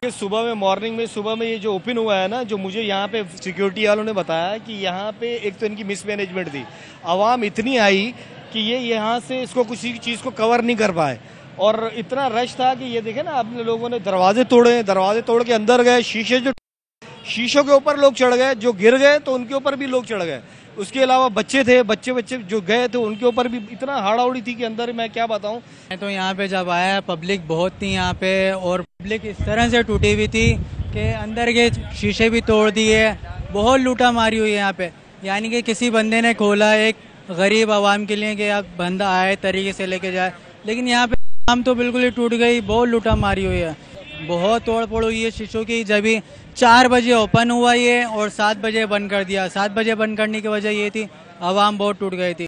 सुबह में मॉर्निंग में सुबह में ये जो ओपन हुआ है ना, जो मुझे यहाँ पे सिक्योरिटी वालों ने बताया कि यहाँ पे एक तो इनकी मिसमैनेजमेंट थी, आवाम इतनी आई कि ये यहाँ से इसको किसी चीज़ को कवर नहीं कर पाए और इतना रश था कि ये देखे ना आपने, लोगों ने दरवाजे तोड़े, दरवाजे तोड़ के अंदर गए, शीशों के ऊपर लोग चढ़ गए, जो गिर गए तो उनके ऊपर भी लोग चढ़ गए। उसके अलावा बच्चे थे, बच्चे जो गए थे उनके ऊपर भी इतना हाड़ाउड़ी थी कि अंदर मैं क्या बताऊं। मैं तो यहाँ पे जब आया, पब्लिक बहुत थी यहाँ पे और पब्लिक इस तरह से टूटी हुई थी कि अंदर के शीशे भी तोड़ दिए, बहुत लूटा मारी हुई है यहाँ पे। यानी कि किसी बंदे ने खोला एक गरीब आवाम के लिए कि आप बंदा आए तरीके से लेके जाए, लेकिन यहाँ पे आम तो बिल्कुल ही टूट गई, बहुत लूटा मारी हुई है, बहुत तोड़ फोड़ हुई है शीशों की। जब भी 4 बजे ओपन हुआ ये और 7 बजे बंद कर दिया। 7 बजे बंद करने की वजह ये थी आवाम बहुत टूट गई थी।